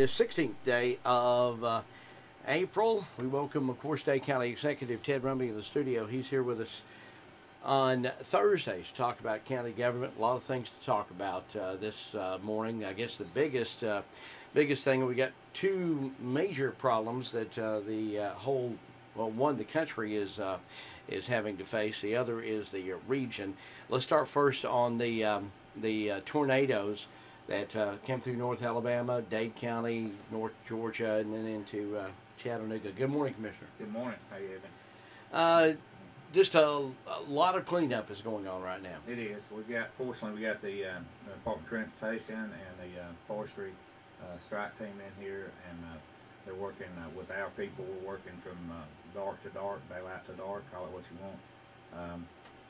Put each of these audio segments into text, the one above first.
The 16th day of April. We welcome, of course, Dade County Executive Ted Rumley in the studio. He's here with us on Thursdays to talk about county government. A lot of things to talk about this morning. I guess the biggest thing, we got two major problems that the country is having to face. The other is the region. Let's start first on the tornadoes that came through North Alabama, Dade County, North Georgia, and then into Chattanooga. Good morning, Commissioner. Good morning. How you doing? Just a lot of cleanup is going on right now. It is. Fortunately, we got the Department of Transportation and the Forestry strike team in here, and they're working with our people. We're working from dark to dark, daylight to dark, call it what you want.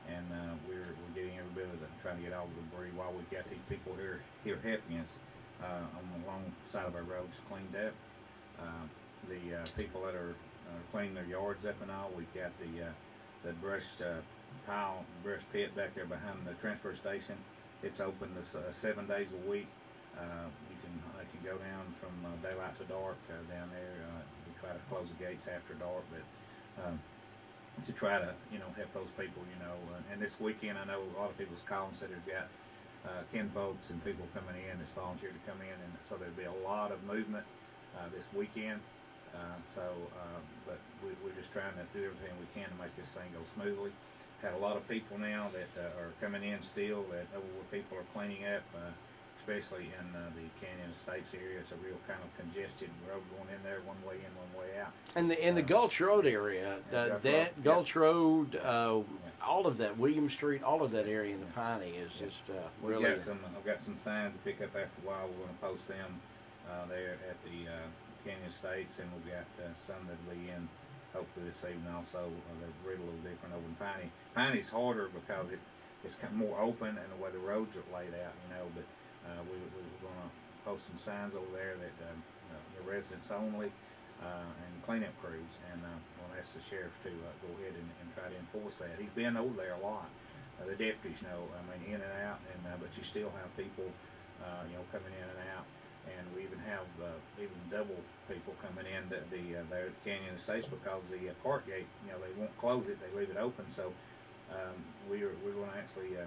And we're getting every bit of it, trying to get all the debris while we've got these people here helping us on the long side of our roads cleaned up. The people that are cleaning their yards up and all, we've got the brush brush pit back there behind the transfer station. It's open 7 days a week. You can go down from daylight to dark down there. We try to close the gates after dark, but to try to help those people, and this weekend I know a lot of people's calling said they've got kinfolks and people coming in that's volunteered to come in, and so there'll be a lot of movement this weekend. But we're just trying to do everything we can to make this thing go smoothly. Had a lot of people now that are coming in still that know where people are cleaning up, especially in the Canyon Estates area. It's a real kind of congested road going in there, one way in, one way out. And the Gulch Road area, Gulch Road, all of that, William Street, all of that area in the Piney is just really. I've got some signs to pick up after a while. We're going to post them there at the Canyon Estates, and we've got some that'll be in hopefully this evening also. They're really a little different over in Piney. Piney's harder because it's kind of more open and the way the roads are laid out, but we're going to post some signs over there that the residents only and cleanup crews, and we'll ask the sheriff to go ahead and try to enforce that. He's been over there a lot. The deputies know, in and out, and but you still have people, coming in and out, and we even have even double people coming in there at Canyon Estates because the park gate, they won't close it; they leave it open. So we're going to actually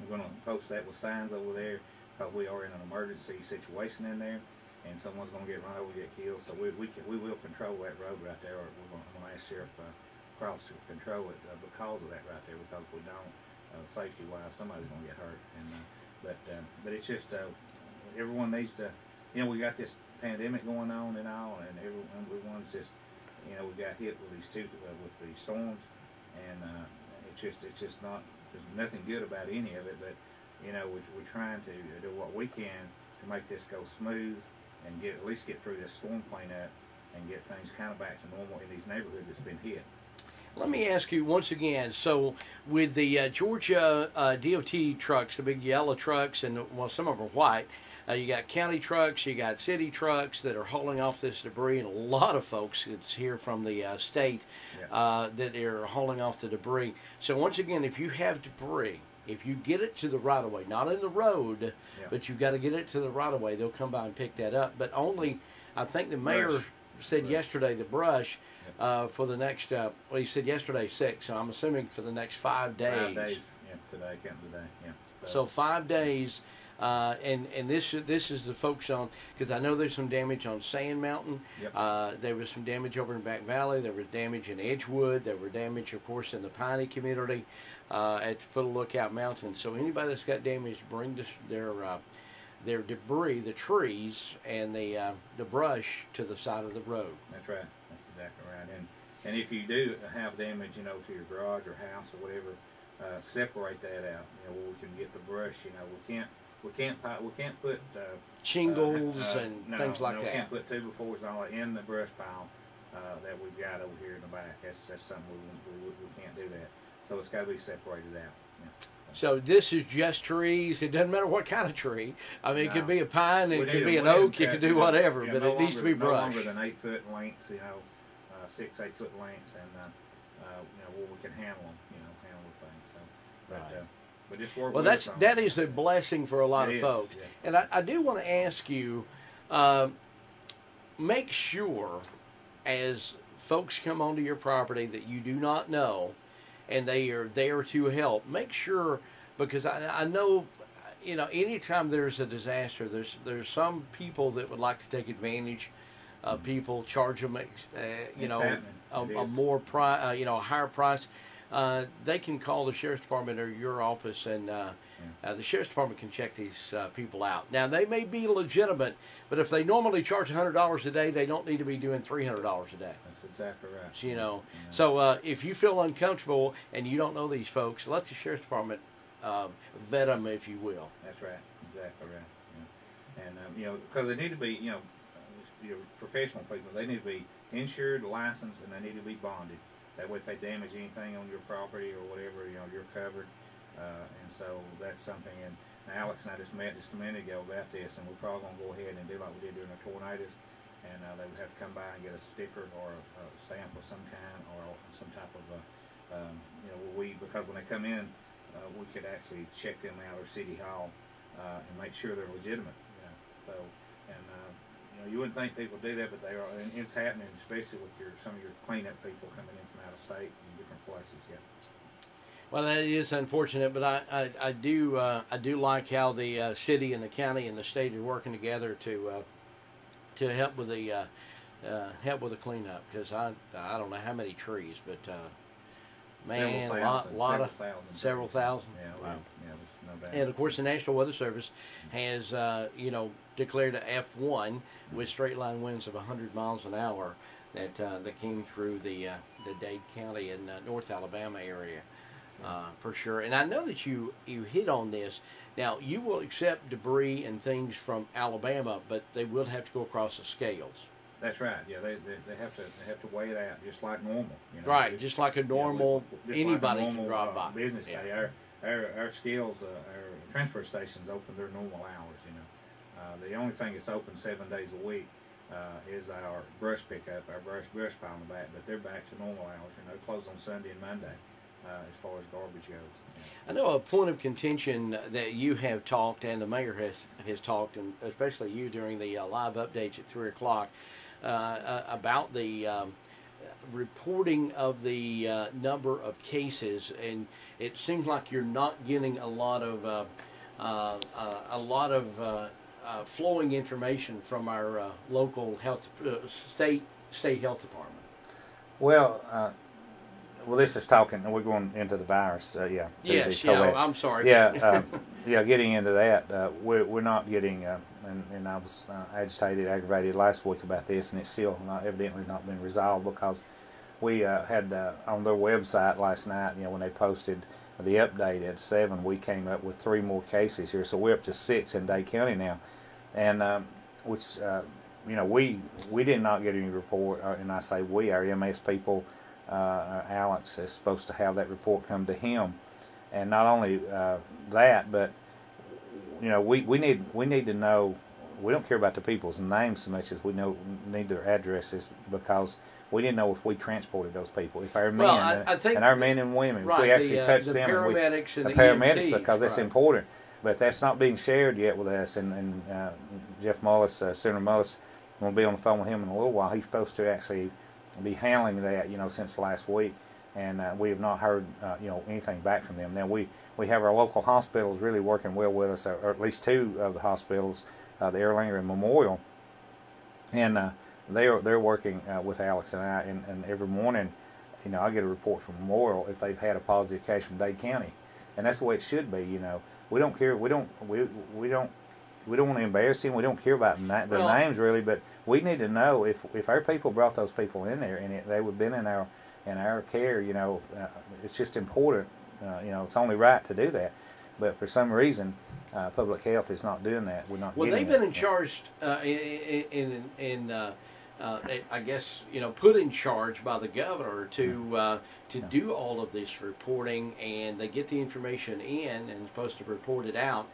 we're going to post that with signs over there. Because we are in an emergency situation in there, and someone's going to get run over, get killed. So we will control that road right there. Or we're going to ask Sheriff Cross to control it because of that right there. Because if we don't, safety-wise, somebody's going to get hurt. And but it's just everyone needs to. We got this pandemic going on and all, and everyone's just we got hit with these with the storms, and it's just not. There's nothing good about any of it, but. We're trying to do what we can to make this go smooth and at least get through this storm cleanup and get things kind of back to normal in these neighborhoods that's been hit. Let me ask you once again, so with the Georgia DOT trucks, the big yellow trucks, and some of them are white, you got county trucks, you got city trucks that are hauling off this debris, and a lot of folks that's here from the state that are hauling off the debris. So once again, if you have debris, if you get it to the right-of-way, not in the road, but you've got to get it to the right-of-way, they'll come by and pick that up. But only, I think the mayor said yesterday, the brush for the next, he said yesterday 6, so I'm assuming for the next 5 days. 5 days, today, counting today, So 5 days, and this is the folks on, because I know there's some damage on Sand Mountain. There was some damage over in Back Valley. There was damage in Edgewood. There were damage, of course, in the Piney community at the foot of Lookout Mountain. So anybody that's got damage, bring their debris, the trees, and the brush to the side of the road. That's right. That's exactly right. And if you do have damage, to your garage or house or whatever, separate that out. Where we can get the brush. We can't put shingles and things like that. We can't put 2x4s and all that in the brush pile that we've got over here in the back. That's something we can't do that. So it's got to be separated out. So this is just trees. It doesn't matter what kind of tree. It could be a pine, it could be an oak, it could do whatever, but it needs to be brushed. No longer than 8 foot lengths, 6, 8 foot lengths, and where we can handle them, handle the things. So, but just work. Well, that is a blessing for a lot of folks. And I do want to ask you, make sure as folks come onto your property that you do not know and they are there to help, make sure, because I know, you know, anytime there's a disaster, there's some people that would like to take advantage of people, charge them, you know, a more you know, a higher price. They can call the sheriff's department or your office, and the sheriff's department can check these people out. Now, they may be legitimate, but if they normally charge $100 a day, they don't need to be doing $300 a day. That's exactly right. So, you know, so if you feel uncomfortable and you don't know these folks, let the sheriff's department vet them, if you will. That's right. Exactly right. Yeah. And you know, because they need to be, you know, professional people. They need to be insured, licensed, and they need to be bonded. That way, if they damage anything on your property or whatever, you know, you're covered. And so that's something. And Alex and I just met just a minute ago about this, and we're probably going to go ahead and do like we did during the tornadoes. And they would have to come by and get a sticker or a stamp of some kind, or some type of, you know, because when they come in, we could actually check them out of City Hall and make sure they're legitimate. You know? So, and you know, you wouldn't think people do that, but they are, and it's happening, especially with some of your cleanup people coming in from out of state and different places. Yeah. Well, that is unfortunate, but I do like how the city and the county and the state are working together to help with the cleanup, because I don't know how many trees, but man, several thousand. Yeah, wow. Yeah, that's no bad. And of course, the National Weather Service has you know, declared a F1 with straight line winds of 100 miles an hour that came through the Dade County and North Alabama area. For sure. And I know that you hit on this. Now, you will accept debris and things from Alabama, but they will have to go across the scales. That's right. Yeah, they have to weigh it out just like normal. You know? Right, just like a normal, anybody like a normal, can drive by. Business Yeah. day. Our scales, our transfer stations open their normal hours. You know, the only thing that's open 7 days a week is our brush pickup, our brush pile in the back, but they're back to normal hours. You know, closed on Sunday and Monday. As far as garbage goes. Yeah. I know a point of contention that you have talked, and the mayor has talked, and especially you during the live updates at 3 o'clock, about the reporting of the number of cases, and it seems like you're not getting a lot of flowing information from our local health state health department. Well, this is talking, and we're going into the virus. Yeah. Yes. Yeah. I'm sorry. Yeah. Yeah. Getting into that, we're not getting, and I was agitated, aggravated last week about this, and it's still evidently not been resolved, because we had on their website last night, you know, when they posted the update at 7, we came up with 3 more cases here, so we're up to 6 in Dade County now, and which you know, we did not get any report, and I say we, our MS people. Alex is supposed to have that report come to him, and not only that, but you know, we need to know. We don't care about the people's names so much as we need their addresses, because we didn't know if we transported those people, if our men and our men and women, right, if we actually touched them, paramedics and the the paramedics, EMTs, because that's important. But that's not being shared yet with us, and Jeff Mullis, Senator Mullis, I'm going to be on the phone with him in a little while. He's supposed to actually be handling that, you know, since last week, and we have not heard, you know, anything back from them. Now we have our local hospitals really working well with us, or at least 2 of the hospitals, the Erlanger and Memorial, and they're working with Alex and I, and every morning, you know, I get a report from Memorial if they've had a positive case from Dade County, and that's the way it should be. You know, we don't care. We don't want to embarrass them. We don't care about their names really, but we need to know if our people brought those people in there and they would have been in our care. You know, it's just important. You know, it's only right to do that. But for some reason, public health is not doing that. We're not. Well, they've been charged I guess, you know, put in charge by the governor to do all of this reporting, and they get the information in and supposed to report it out.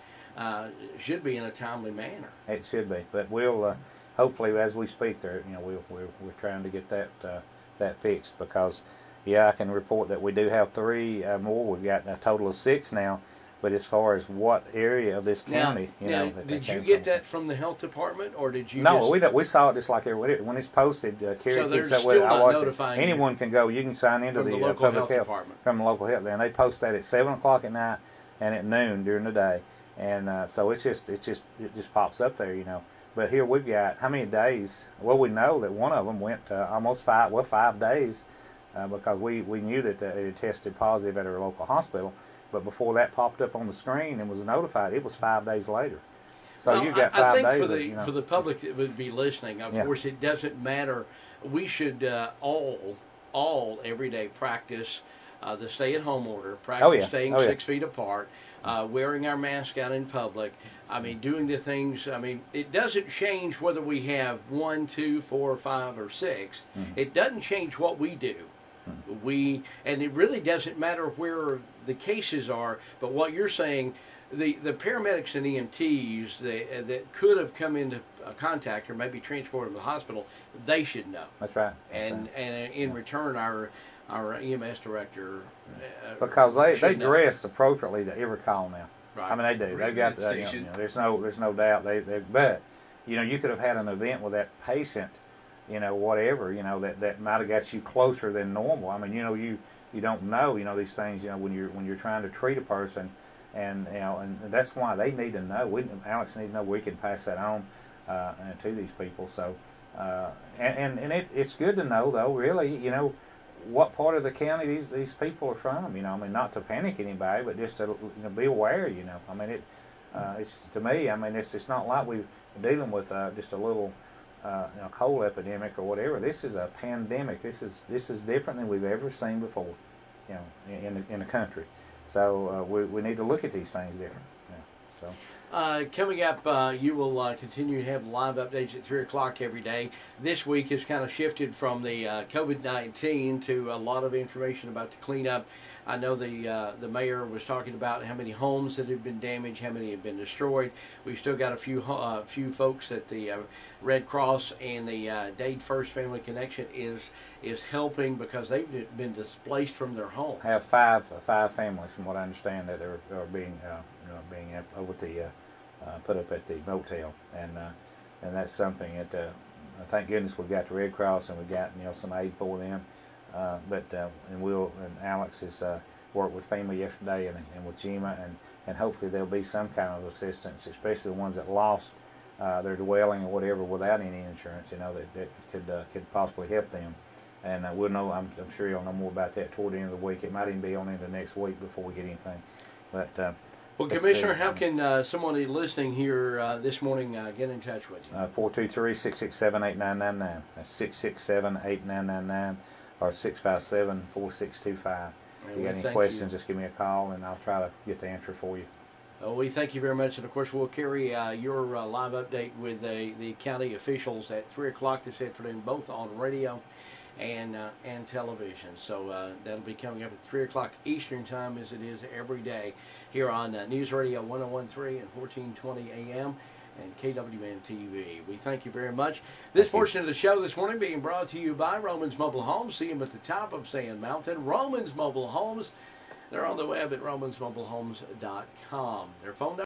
Should be in a timely manner. It should be, but we'll hopefully, as we speak there, you know, we're trying to get that fixed, because yeah, I can report that we do have 3 more. We've got a total of 6 now, But as far as what area of this county, now, did you get that from the health department, or did you? No, we saw it just like when it's posted. Carrie so they're keeps that still way. not notifying anyone can go. You can sign into from the local public health health department from the local health, and they post that at 7 o'clock at night and at noon during the day, and so it just pops up there, But here we've got how many days? Well, we know that one of them went almost 5 days because we knew that it had tested positive at our local hospital. But before that popped up on the screen and was notified, it was 5 days later. So well, you got 5 I days. think for the public that would be listening, of course, it doesn't matter. We should all everyday practice the stay-at-home order, practice staying 6 feet apart, wearing our mask out in public. I mean, doing the things. I mean, it doesn't change whether we have 1, 2, 4, 5, or 6. Mm-hmm. It doesn't change what we do. And it really doesn't matter where the cases are, but what you're saying, the paramedics and EMTs that could have come into contact or maybe transported to the hospital, they should know. That's right. And in return, our EMS director, because they dress appropriately to every call now. Right. I mean, they do. They've got there's no doubt. But you could have had an event with that patient. Whatever, that might have got you closer than normal. I mean, you don't know, these things, when you're trying to treat a person, and that's why they need to know. Alex needs to know we can pass that on to these people. So, and it's good to know though, really, what part of the county these people are from. I mean, not to panic anybody, but just to be aware. I mean, it's to me. I mean, it's not like we're dealing with just a little. Cold epidemic or whatever. This is a pandemic. This is different than we've ever seen before, in the country. So we need to look at these things different. Coming up, you will continue to have live updates at 3 o'clock every day. This week has kind of shifted from the COVID-19 to a lot of information about the cleanup. I know the mayor was talking about how many homes that have been damaged, how many have been destroyed. We've still got a few folks at the Red Cross and the Dade First Family Connection is helping because they've been displaced from their home. I have five families, from what I understand, that are being over the put up at the motel, and that's something that thank goodness we got the Red Cross and we got some aid for them. But Alex has worked with FEMA yesterday and with GEMA, and hopefully there'll be some kind of assistance, especially the ones that lost their dwelling or whatever without any insurance. That could possibly help them. And we'll know. I'm sure you'll know more about that toward the end of the week. It might even be on into next week before we get anything. But well, Commissioner, how can somebody listening here this morning get in touch with you? 423-667-8999. That's 667-8999 or 657-4625. If you got any questions, just give me a call and I'll try to get the answer for you. Well, we thank you very much, and of course we'll carry your live update with the county officials at 3 o'clock this afternoon, both on radio and television. So that'll be coming up at 3 o'clock Eastern Time, as it is every day here on News Radio 101.3 and 1420 AM and KWN TV. We thank you very much. This portion of the show this morning being brought to you by Romans Mobile Homes. See them at the top of Sand Mountain. Romans Mobile Homes. They're on the web at romansmobilehomes.com. Their phone number